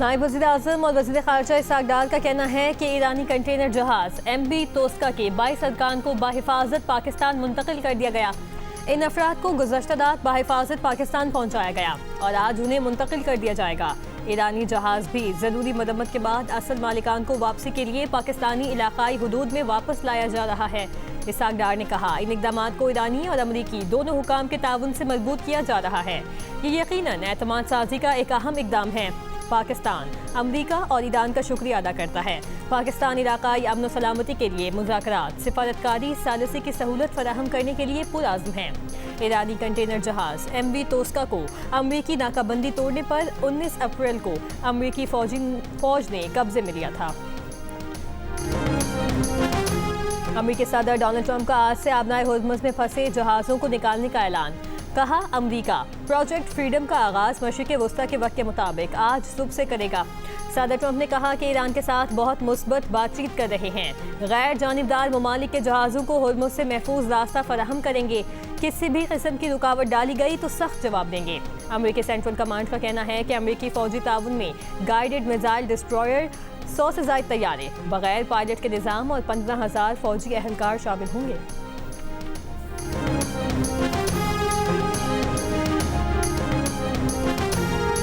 नायब वज़ीर-ए-आज़म और वज़ीर ख़ारजा इसहाक़ डार का कहना है कि ईरानी कंटेनर जहाज़ MV तोस्का के 22 अरकान को बाहिफाजत पाकिस्तान मुंतकिल कर दिया गया। इन अफराद को गुज़श्ता रात बाहिफाजत पाकिस्तान पहुँचाया गया और आज उन्हें मुंतकिल कर दिया जाएगा। ईरानी जहाज़ भी ज़रूरी मरम्मत के बाद असल मालिकान को वापसी के लिए पाकिस्तानी इलाकाई हुदूद में वापस लाया जा रहा है। इसहाक़ डार ने कहा, इन इक़दामात को ईरानी और अमरीकी दोनों हुकाम के ताउन से मजबूत किया जा रहा है। ये यकीनन एतमाद साजी का एक अहम इक़दाम है। पाकिस्तान अमरीका और ईरान का शुक्रिया अदा करता है। पाकिस्तान इलाकाई अमन और सलामती के लिए मुज़ाकरात, सिफारतकारी, सालिसी की सहूलत फराहम करने के लिए पुरअज़्म है। ईरानी कंटेनर जहाज़ MV तोस्का को अमरीकी नाकाबंदी तोड़ने पर 19 अप्रैल को अमरीकी फौज ने कब्जे में लिया था। अमरीकी सदर डोनाल्ड ट्रंप का आज से आबनाए हुर्मुज़ में फंसे जहाज़ों को निकालने का ऐलान। कहा, अमरीका प्रोजेक्ट फ्रीडम का आगाज़ मशरिक़ वस्ता के वक्त के मुताबिक आज सुबह से करेगा। सदर ट्रंप ने कहा कि ईरान के साथ बहुत मुस्बत बातचीत कर रहे हैं। गैर जानिबदार ममालिक के जहाज़ों को हुर्मुज़ से महफूज रास्ता फराहम करेंगे। किसी भी किस्म की रुकावट डाली गई तो सख्त जवाब देंगे। अमरीकी सेंट्रल कमांड का कहना है कि अमरीकी फौजी ताउन में गाइडेड मिसाइल डिस्ट्रॉयर, 100 से ज़ायद तैयारे, बगैर पायलट के निज़ाम और 15,000 फौजी एहलकार शामिल होंगे।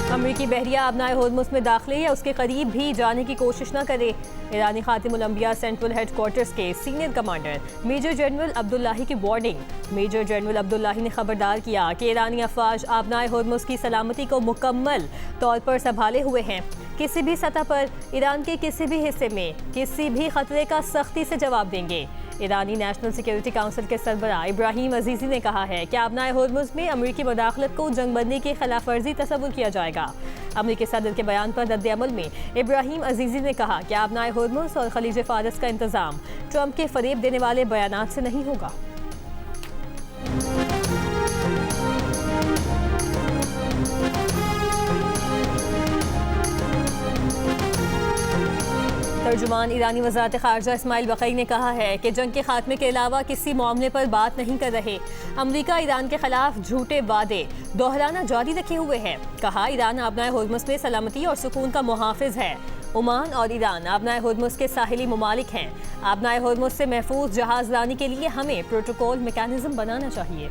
अमरीकी बहरिया आबनाए हुर्मुज़ में दाखिले या उसके करीब भी जाने की कोशिश न करे। ईरानी खातिमुल अंबिया सेंट्रल हेडक्वार्टर्स के senior commander major general Abdollahi की वार्निंग। मेजर जनरल अब्दुल्लाही ने खबरदार किया कि ईरानी अफवाज आबनाए हुर्मुज़ की सलामती को मुकम्मल तौर पर संभाले हुए हैं। किसी भी सतह पर ईरान के किसी भी हिस्से में किसी भी खतरे का सख्ती से जवाब देंगे। ईरानी नेशनल सिक्योरिटी काउंसिल के सरबराह इब्राहिम अजीज़ी ने कहा है कि आबनाए हुर्मुज़ में अमरीकी मुदाखलत को जंगबंदी की खिलाफ वर्जी तस्वुर किया जाएगा। अमरीकी सदर के बयान पर रद्द अमल में इब्राहिम अजीज़ी ने कहा कि आबनाए हुर्मुज़ और खलीज फारस का इंतज़ाम ट्रंप के फरेब देने वाले बयानात से नहीं होगा। तर्जुमान ईरानी वज़ारत ख़ारजा इस्माइल बक़ई ने कहा है कि जंग के खात्मे के अलावा किसी मामले पर बात नहीं कर रहे। अमरीका ईरान के खिलाफ झूठे वादे दोहराना जारी रखे हुए है। कहा, ईरान आबनाए हुर्मुज़ में सलामती और सुकून का मुहाफ़िज़ है। ओमान और ईरान आबनाए हुर्मुज़ के साहिली ममालिक हैं। आबनाए हुर्मुज़ से महफूज जहाज़ रानी के लिए हमें प्रोटोकॉल मैकेनिज़्म बनाना चाहिए।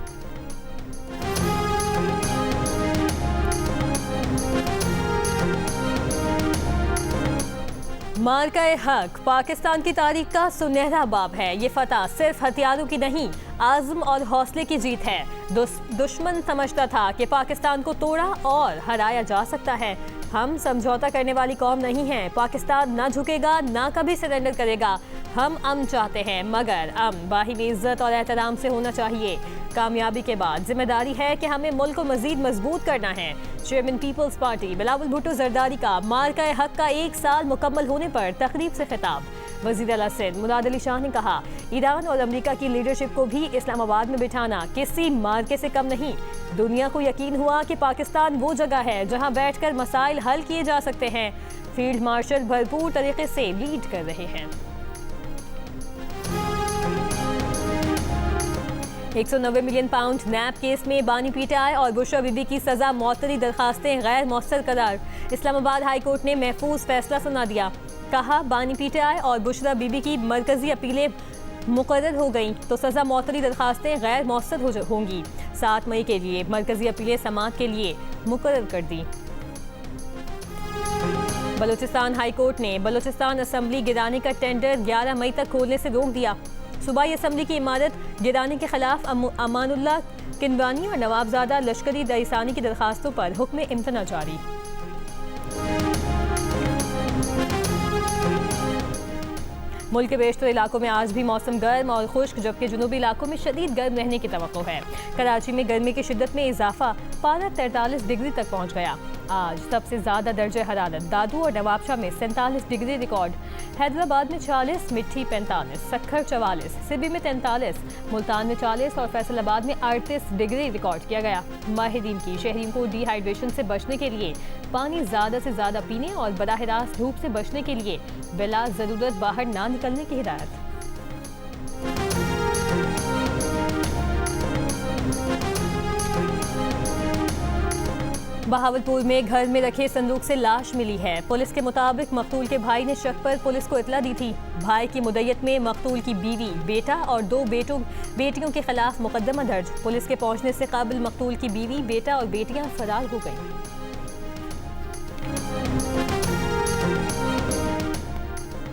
मार्का-ए हक पाकिस्तान की तारीख का सुनहरा बाब है। ये फतह सिर्फ हथियारों की नहीं, आज़म और हौसले की जीत है। दुश्मन समझता था कि पाकिस्तान को तोड़ा और हराया जा सकता है। हम समझौता करने वाली कौम नहीं हैं। पाकिस्तान ना झुकेगा, ना कभी सरेंडर करेगा। हम अमन चाहते हैं, मगर अमन बाहिमी इज्जत और एहतराम से होना चाहिए। कामयाबी के बाद जिम्मेदारी है कि हमें मुल्क को मजीद मजबूत करना है। चेयरमैन पीपल्स पार्टी बिलावल भुट्टो जरदारी का मार्का हक का 1 साल मुकम्मल होने पर तकरीब से खिताब। वज़ीर आला सिंध मुराद अली शाह ने कहा, ईरान और अमरीका की लीडरशिप को भी इस्लामाबाद में बिठाना किसी मार्के से कम नहीं। दुनिया को यकीन हुआ कि पाकिस्तान वो जगह है जहां बैठकर मसाइल हल किए जा सकते हैं। फील्ड मार्शल भरपूर तरीके से लीड कर रहे हैं। 190 मिलियन पाउंड नैब केस में बानी पीटीआई और बुशरा बीबी की सजा मौतरी दरखास्तें गैर मौसर करार। इस्लामाबाद हाई कोर्ट ने महफूज फैसला सुना दिया। कहा, बानी पीटीआई और बुशरा बीबी की मरकजी अपीलें मुकर्रर हो गईं तो सजा मौतरी दरखास्तें गैर मौसर होंगी। 7 मई के लिए मरकजी अपीलें समाअत के लिए मुकर्रर कर दी। बलूचिस्तान हाई कोर्ट ने बलूचिस्तान असम्बली गिराने का टेंडर 11 मई तक खोलने से रोक दिया। सूबाई असम्बली की इमारत गिराने के खिलाफ अमानुल्लाह किनवानी और नवाबजादा लश्करी रईसानी की दरखास्तों पर हुक्म इम्तना जारी। मुल्क के बेशतर इलाकों में आज भी मौसम गर्म और खुश्क, जबकि जुनूबी इलाकों में शदीद गर्म रहने की तवक्को है। कराची में गर्मी की शिद्दत में इजाफा, पारा 43 डिग्री तक पहुँच गया। आज सबसे ज़्यादा दर्जे हरारत दादू और नवाबशाह में 47 डिग्री रिकॉर्ड, हैदराबाद में 40, मिट्टी 45, सक्खर 44, सिबी में 43, मुल्तान में 40 और फैसलाबाद में 38 डिग्री रिकॉर्ड किया गया। माहिरीन की शहरियों को डिहाइड्रेशन से बचने के लिए पानी ज़्यादा से ज़्यादा पीने और बराह रास्त धूप से बचने के लिए बिला ज़रूरत बाहर ना निकलने की हिदायत। बहावलपुर में घर में रखे संदूक से लाश मिली है। पुलिस के मुताबिक मकतूल के भाई ने शक पर पुलिस को इतला दी थी। भाई की मुद्दत में मकतूल की बीवी, बेटा और 2 बेटियों के खिलाफ मुकदमा दर्ज। पुलिस के पहुंचने से काबिल मकतूल की बीवी, बेटा और बेटियां फरार हो गईं।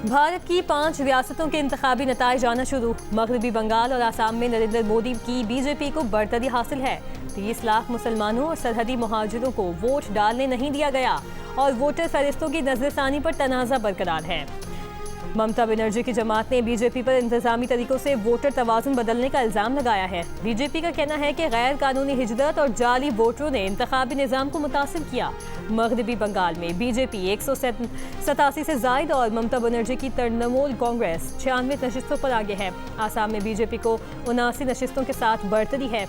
भारत की 5 रियासतों के इंतखाबी नताइज आना शुरू। मगरबी बंगाल और आसाम में नरेंद्र मोदी की बीजेपी को बढ़तरी हासिल है। 30 लाख मुसलमानों और सरहदी मुहाजिरों को वोट डालने नहीं दिया गया और वोटर फहरिस्तों की नजरसानी पर तनाज़ा बरकरार है। ममता बनर्जी की जमात ने बीजेपी पर इंतजामी तरीकों से वोटर तवाज़ुन बदलने का इल्ज़ाम लगाया है। बीजेपी का कहना है कि गैर कानूनी हिजरत और जाली वोटरों ने इंतखाबी निज़ाम को मुतासिर किया। मगरबी बंगाल में बीजेपी 187 से जायद और ममता बनर्जी की तृणमूल कांग्रेस 96 नशिस्तों पर आगे है। आसाम में बीजेपी को 79 नशिस्तों के साथ बढ़तरी है।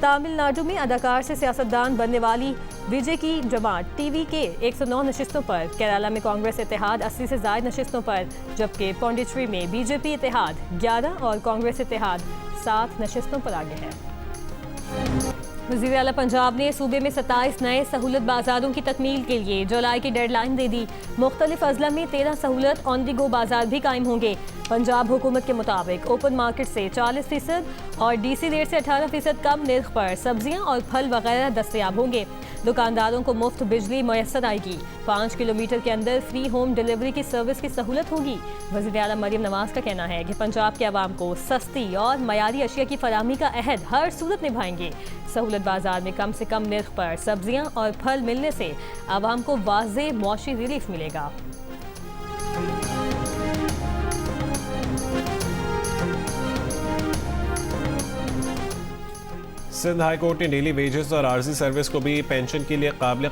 तमिलनाडु में अदाकार से सियासतदान बनने वाली विजय की जमात टीवी के 109 नशिस्तों पर, केरला में कांग्रेस इत्तेहाद 80 से ज्यादा नशिस्तों पर, जबकि पौंडीचेरी में बीजेपी इत्तेहाद 11 और कांग्रेस इत्तेहाद 7 नशिस्तों पर आगे है। वज़ीर आला पंजाब ने सूबे में 27 नए सहूलत बाजारों की तकमील के लिए जुलाई की डेडलाइन दे दी। मुख्तलिफ अजला में 13 सहूलत ऑन दी गो बाजार भी कायम होंगे। पंजाब हुकूमत के मुताबिक ओपन मार्केट से 40% और डीसी रेट से 18% कम निर्ख पर सब्जियां और फल वगैरह दस्तयाब होंगे। दुकानदारों को मुफ्त बिजली मैसर आएगी। 5 किलोमीटर के अंदर फ्री होम डिलीवरी की सर्विस की सहूलत होगी। वज़ीर आला मरियम नवाज का कहना है कि पंजाब के अवाम को सस्ती और मयारी अशिया की फराहमी का अहद हर सूरत निभाएंगे। सहूलत बाजार में कम से कम निर्ख पर सब्जियां और फल मिलने से अवाम को वाज़े मौशी रिलीफ मिलेगा। सिंध हाई कोर्ट ने डेली वेजेस और आर्जी सर्विस को भी पेंशन के लिए काबिल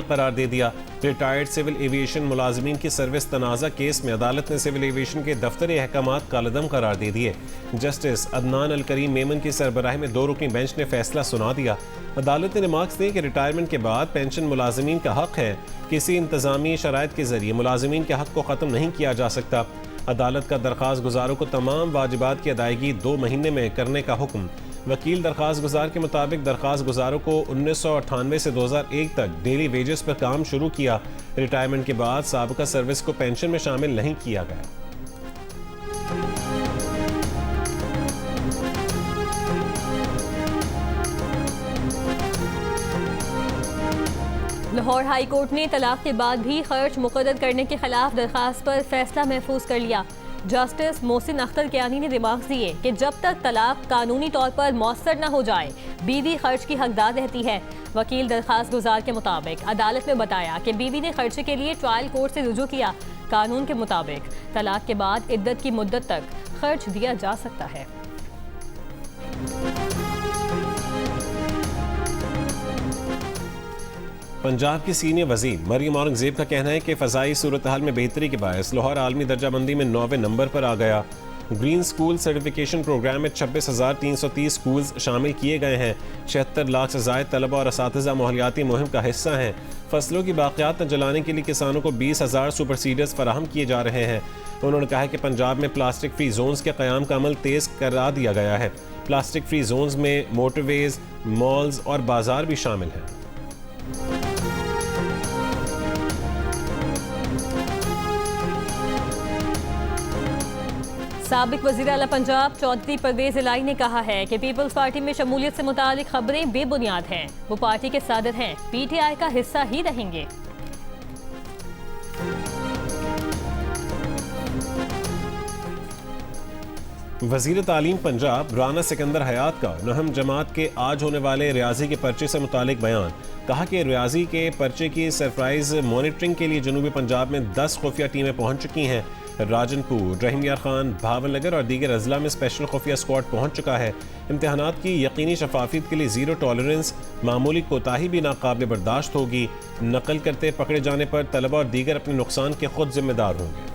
करार दे दिया। रिटायर्ड सिविल एविएशन मुलाजमीन की सर्विस तनाज़ा केस में अदालत ने सिविल एविएशन के दफ्तरी अहकामात कालदम करार दे दिए। जस्टिस अदनान अल करीम मेमन की सरबराही में 2 रुकनी बेंच ने फैसला सुना दिया। अदालत ने रिमार्क्स दिए कि रिटायरमेंट के बाद पेंशन मुलाजमीन का हक है। किसी इंतजामी शराइत के जरिए मुलाजमीन के हक को ख़त्म नहीं किया जा सकता। अदालत का दरख्वास्त गुजारों को तमाम वाजिबात की अदायगी 2 महीने में करने का हुक्म। वकील दरख्वास्त गुजार के मुताबिक दरख्वास्त गुजारों को 1998 से 2001 तक डेली वेजेस पर काम शुरू किया। रिटायरमेंट के बाद साबिका सर्विस को पेंशन में शामिल नहीं किया गया। लाहौर हाई कोर्ट ने तलाक के बाद भी खर्च मुकर्रर करने के खिलाफ दरख्वास्त पर फैसला महफूज कर लिया। जस्टिस मोहसिन अख्तर कियानी ने रिमार्क्स दिए कि जब तक तलाक कानूनी तौर पर मौसर न हो जाए, बीवी खर्च की हकदार रहती है। वकील दरख्वास्त गुजार के मुताबिक अदालत में बताया कि बीवी ने खर्चे के लिए ट्रायल कोर्ट से रुजू किया। कानून के मुताबिक तलाक के बाद इद्दत की मुद्दत तक खर्च दिया जा सकता है। पंजाब की सीनियर वजीर मरियम औरंगजेब का कहना है कि फ़ज़ाई सूरत हाल में बेहतरी के बायस लाहौर आलमी दर्जाबंदी में 9वें नंबर पर आ गया। ग्रीन स्कूल सर्टिफिकेशन प्रोग्राम में 26,330 स्कूल्स शामिल किए गए हैं। 76 लाख से ज़ायद तलबा और असातिज़ा माहौलियाती मुहिम का हिस्सा हैं। फसलों की बाक़ियात जलाने के लिए किसानों को 20,000 सुपर सीडर्स फराहम किए जा रहे हैं। उन्होंने कहा कि पंजाब में प्लास्टिक फ्री जोन्स के क़याम का अमल तेज़ करा दिया गया है। प्लास्टिक फ्री जोन्स में मोटरवेज, मॉल्स और बाजार भी शामिल हैं। साबिक वज़ीर आला पंजाब चौधरी परवेज इलाई ने कहा है कि पीपल्स पार्टी में शमूलियत से मुतालिक खबरें बेबुनियाद हैं। वो पार्टी के सदर हैं, पीटीआई का हिस्सा ही रहेंगे। वज़ीर तालीम पंजाब राना सिकंदर हयात का नहम जमात के आज होने वाले रियाजी के पर्चे से मुतालिक बयान। कहा कि रियाजी के पर्चे की सरप्राइज मॉनिटरिंग के लिए जनूबी पंजाब में 10 खुफिया टीमें पहुंच चुकी हैं। राजनपुर, रहीम यार खान, भावलनगर और दीगर अजला में स्पेशल खुफिया स्क्वाड पहुंच चुका है। इम्तिहानात की यकीनी शफाफियत के लिए ज़ीरो टॉलरेंस, मामूली कोताही भी नाकाबिल बर्दाश्त होगी। नकल करते पकड़े जाने पर तलबा और दीगर अपने नुकसान के खुद जिम्मेदार होंगे।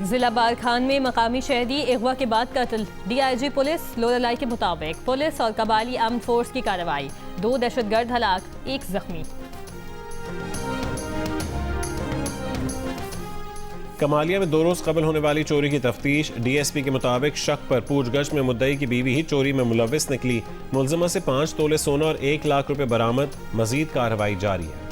जिला बारखान में मकामी शहरी अगवा के बाद कत्ल। डीआईजी पुलिस लोरालाई के मुताबिक पुलिस और कबाली आर्म्ड फोर्स की कार्रवाई, 2 दहशतगर्द हलाक, 1 जख्मी। कमालिया में 2 रोज़ कबल होने वाली चोरी की तफ्तीश। DSP के मुताबिक शक पर पूछगछ में मुद्दई की बीवी ही चोरी में मुलविस निकली। मुलजमा से 5 तोले सोना और 1 लाख रुपए बरामद। मजीद कार्रवाई जारी है।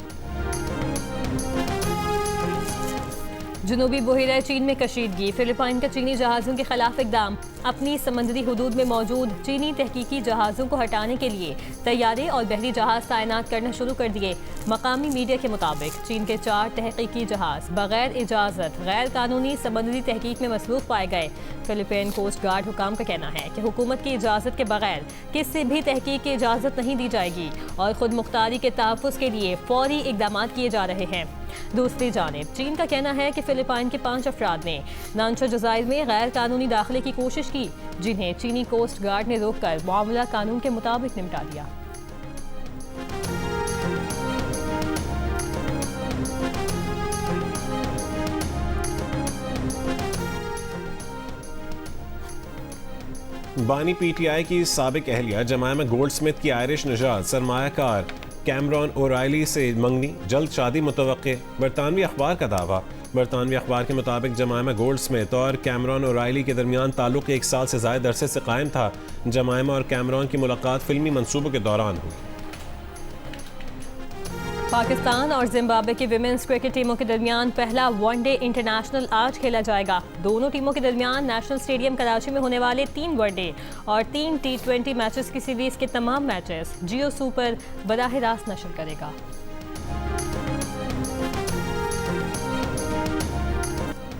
जनूबी बहिरा चीन में कशीदगी। फिलिपाइन का चीनी जहाज़ों के खिलाफ इकदाम। अपनी समंदरी हदूद में मौजूद चीनी तहकीकी जहाज़ों को हटाने के लिए तैयारे और बहरी जहाज़ तैनात करना शुरू कर दिए। मकामी मीडिया के मुताबिक चीन के 4 तहकीकी जहाज़ बगैर इजाज़त गैर कानूनी समंदरी तहकीक में मसरूफ़ पाए गए। फिलिपाइन कोस्ट गार्ड हुकाम का कहना है कि हुकूमत की इजाज़त के बगैर किसी भी तहकीक की इजाज़त नहीं दी जाएगी और खुद मुख्तारी के तहफ़्फ़ुज़ के लिए फौरी इक़दाम किए जा रहे हैं। दूसरी जानिब चीन का कहना है कि फिलिपाइन के 5 अफराद ने नानशो जज़ायर में गैर कानूनी दाखिले की कोशिश की, जिन्हें चीनी कोस्ट गार्ड ने रोककर मामला कानून के मुताबिक निपटा दिया। बानी PTI की साबिक अहलिया जमायमा गोल्डस्मिथ की आयरिश निजात सरमायाकार कैमरॉन ओराइली से मंगनी, जल्द शादी मुतवक्के। बरतानवी अखबार का दावा। बरतानवी अखबार के मुताबिक जमायमा गोल्डस्मिथ और कैमरॉन ओराइली के दरमियान ताल्लुक 1 साल से ज़ायद अरसे से कायम था। जमायमा और कैमरॉन की मुलाकात फिल्मी मंसूबों के दौरान हुई। पाकिस्तान और जिम्बाब्वे की विमेंस क्रिकेट टीमों के दरमियान पहला वनडे इंटरनेशनल आज खेला जाएगा। दोनों टीमों के दरमियान नेशनल स्टेडियम कराची में होने वाले 3 वनडे और 3 T20 मैचेस की सीरीज के तमाम मैचेस जियो सुपर बराह रास्त नशर करेगा।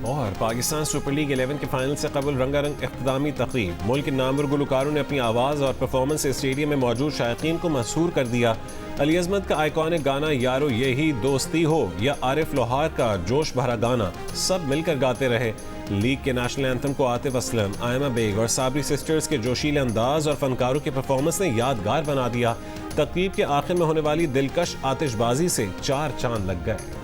और पाकिस्तान सुपर लीग 11 के फाइनल से कबल रंगारंग इख्तितामी तकरीब। मुल्क के नामवर गुलकारों ने अपनी आवाज़ और परफॉर्मेंस से स्टेडियम में मौजूद शायकीन को मसहूर कर दिया। अली अज़मत का आइकॉनिक गाना यारो यही दोस्ती हो या आरिफ लोहार का जोश भरा गाना, सब मिलकर गाते रहे। लीग के नेशनल एंथम को आतिफ असलम, आयमा बेग और साबरी सिस्टर्स के जोशीले अंदाज और फनकारों के परफॉर्मेंस ने यादगार बना दिया। तकरीब के आखिर में होने वाली दिलकश आतिशबाजी से 4 चांद लग गए।